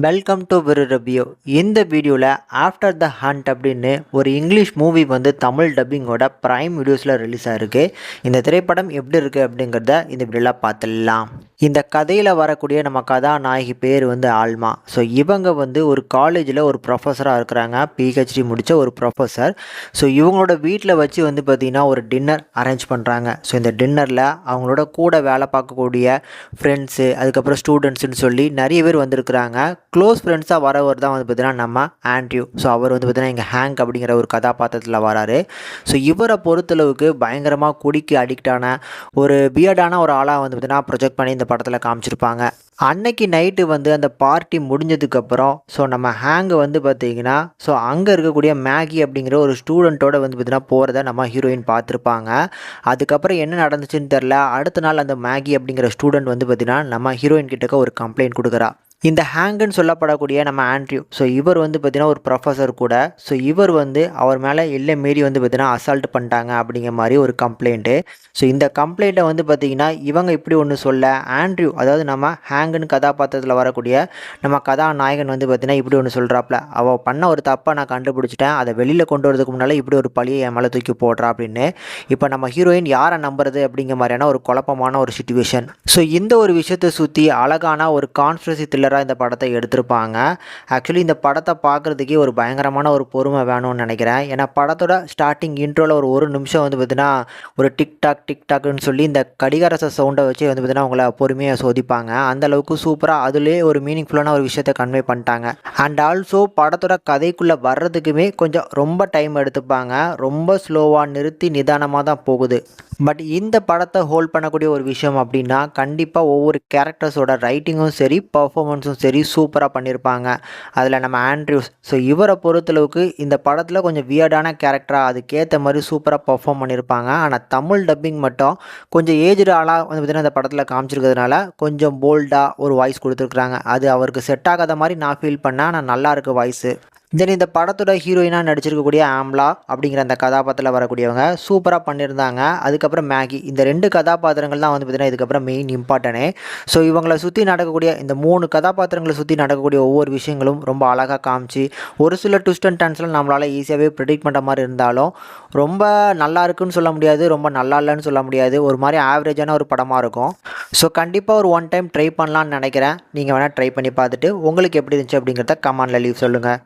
Welcome to விரு review. இந்த வீடியோவில் ஆஃப்டர் த ஹண்ட் அப்படின்னு ஒரு இங்கிலீஷ் மூவி வந்து தமிழ் டப்பிங்கோட ப்ரைம் வீடியோஸில் ரிலீஸ் ஆகிருக்கு. இந்த திரைப்படம் எப்படி இருக்குது அப்படிங்கிறத இந்த வீடியோவில் பார்த்துடலாம். இந்த கதையில் வரக்கூடிய நம்ம கதாநாயகி பேர் வந்து ஆல்மா. ஸோ இவங்க வந்து ஒரு காலேஜில் ஒரு ப்ரொஃபஸராக இருக்கிறாங்க. பிஹெச்டி முடித்த ஒரு ப்ரொஃபஸர். ஸோ இவங்களோட வீட்டில் வச்சு வந்து பார்த்திங்கன்னா ஒரு டின்னர் அரேஞ்ச் பண்ணுறாங்க. ஸோ இந்த டின்னரில் அவங்களோட கூட வேலை பார்க்கக்கூடிய ஃப்ரெண்ட்ஸு, அதுக்கப்புறம் ஸ்டூடெண்ட்ஸுன்னு சொல்லி நிறைய பேர் வந்திருக்கிறாங்க. க்ளோஸ் ஃப்ரெண்ட்ஸாக வரவர் தான் வந்து பார்த்திங்கன்னா நம்ம ஆண்ட்ரியூ. ஸோ அவர் வந்து பார்த்திங்கன்னா இங்கே ஹேங்க் அப்படிங்கிற ஒரு கதாபாத்திரத்தில் வராரு. ஸோ இவரை பொறுத்தளவுக்கு பயங்கரமாக குடிக்கு அடிக்டான ஒரு பியர்டான ஒரு ஆளாக வந்து பார்த்திங்கன்னா ப்ரொஜெக்ட் பண்ணி இந்த படத்தில் காமிச்சிருப்பாங்க. அன்னைக்கு நைட்டு வந்து அந்த பார்ட்டி முடிஞ்சதுக்கப்புறம் ஸோ நம்ம ஹேங்கு வந்து பார்த்திங்கன்னா ஸோ அங்கே இருக்கக்கூடிய மேகி அப்படிங்கிற ஒரு ஸ்டூடெண்ட்டோட வந்து பார்த்திங்கன்னா போகிறத நம்ம ஹீரோயின் பார்த்துருப்பாங்க. அதுக்கப்புறம் என்ன நடந்துச்சுன்னு தெரில. அடுத்த நாள் அந்த மேகி அப்படிங்கிற ஸ்டூடெண்ட் வந்து பார்த்திங்கன்னா நம்ம ஹீரோயின் கிட்டக்க ஒரு கம்ப்ளைண்ட் கொடுக்குறா. இந்த ஹேங்குன்னு சொல்லப்படக்கூடிய நம்ம ஆண்ட்ரியூ, ஸோ இவர் வந்து பார்த்திங்கன்னா ஒரு ப்ரொஃபஸர் கூட. ஸோ இவர் வந்து அவர் மேலே எல்லை மீறி வந்து பார்த்திங்கன்னா அசால்ட் பண்ணிட்டாங்க அப்படிங்கிற மாதிரி ஒரு கம்ப்ளைண்ட்டு. ஸோ இந்த கம்ப்ளைண்ட்டை வந்து பார்த்திங்கன்னா இவங்க இப்படி ஒன்று சொல்ல, ஆண்ட்ரியூ அதாவது நம்ம ஹேங்குன்னு கதாபாத்திரத்தில் வரக்கூடிய நம்ம கதாநாயகன் வந்து பார்த்திங்கன்னா இப்படி ஒன்று சொல்கிறாப்புல, அவள் பண்ண ஒரு தப்பை நான் கண்டுபிடிச்சிட்டேன், அதை வெளியில் கொண்டு வரதுக்கு முன்னால் இப்படி ஒரு பழியை என் மேலே தூக்கி போடுறா அப்படின்னு. இப்போ நம்ம ஹீரோயின் யாரை நம்புறது அப்படிங்கிற மாதிரியான ஒரு குழப்பமான ஒரு சுச்சுவேஷன். ஸோ இந்த ஒரு விஷயத்தை சுற்றி அழகான ஒரு கான்ஸ்பிரசி த்ரில்லர் இந்த படத்தை எடுத்திருப்பாங்க. ஆக்சுவலி இந்த படத்தை பார்க்குறதுக்கே ஒரு பயங்கரமான ஒரு பொறுமை வேணும்னு நினைக்கிறேன். ஏன்னா படத்தோட ஸ்டார்டிங் இன்ட்ரோவில் ஒரு நிமிஷம் வந்து பார்த்திங்கன்னா ஒரு டிக்டாக்னு சொல்லி இந்த கடிகாரச சவுண்டை வச்சு வந்து பார்த்திங்கன்னா உங்களை பொறுமையாக சோதிப்பாங்க. அந்த அளவுக்கு சூப்பராக அதுலேயே ஒரு மீனிங்ஃபுல்லான ஒரு விஷயத்தை கன்வே பண்ணிட்டாங்க. அண்ட் ஆல்சோ படத்தோட கதைக்குள்ளே வர்றதுக்குமே கொஞ்சம் ரொம்ப டைம் எடுத்துப்பாங்க. ரொம்ப ஸ்லோவாக நிறுத்தி நிதானமாக தான் போகுது. பட் இந்த படத்தை ஹோல்ட் பண்ணக்கூடிய ஒரு விஷயம் அப்படின்னா கண்டிப்பாக ஒவ்வொரு கேரக்டர்ஸோட ரைட்டிங்கும் சரி, பர்ஃபார்மன்ஸும் சரி சூப்பராக பண்ணியிருப்பாங்க. அதில் நம்ம ஆண்ட்ரியூஸ், ஸோ இவரை பொறுத்தளவுக்கு இந்த படத்தில் கொஞ்சம் வியர்டான கேரக்டராக அதுக்கேற்ற மாதிரி சூப்பராக பர்ஃபார்ம் பண்ணியிருப்பாங்க. ஆனால் தமிழ் டப்பிங் மட்டும் கொஞ்சம் ஏஜ்டு ஆளாக வந்து பார்த்திங்கன்னா இந்த படத்தில் காமிச்சிருக்கிறதுனால கொஞ்சம் போல்டாக ஒரு வாய்ஸ் கொடுத்துருக்குறாங்க. அது அவருக்கு செட் ஆகாத மாதிரி நான் ஃபீல் பண்ணேன். ஆனால் நல்லா இருக்குது வாய்ஸு. தென் இந்த படத்தோட ஹீரோயினாக நடிச்சிருக்கக்கூடிய ஆம்லா அப்படிங்கிற அந்த கதாபாத்திரத்தில் வரக்கூடியவங்க சூப்பராக பண்ணியிருந்தாங்க. அதுக்கப்புறம் மேகி, இந்த 2 கதாபாத்திரங்கள் தான் வந்து பார்த்திங்கன்னா இதுக்கப்புறம் மெயின் இம்பார்ட்டனே. ஸோ இவங்களை சுற்றி நடக்கக்கூடிய இந்த 3 கதாபாத்திரங்களை சுற்றி நடக்கக்கூடிய ஒவ்வொரு விஷயங்களும் ரொம்ப அழகாக காமிச்சு ஒரு சில ட்விஸ்ட் அண்ட் டர்ன்ஸ்லாம் நம்மளால் ஈஸியாகவே ப்ரெடிக்ட் பண்ணுற மாதிரி இருந்தாலும் ரொம்ப நல்லா இருக்குன்னு சொல்ல முடியாது, ரொம்ப நல்லா இல்லைன்னு சொல்ல முடியாது. ஒரு மாதிரி ஆவரேஜான ஒரு படமாக இருக்கும். ஸோ கண்டிப்பாக ஒரு 1 டைம் ட்ரை பண்ணலான்னு நினைக்கிறேன். நீங்கள் வேணால் ட்ரை பண்ணி பார்த்துட்டு உங்களுக்கு எப்படி இருந்துச்சு அப்படிங்கிறத கமெண்டில் லீவ் சொல்லுங்கள்.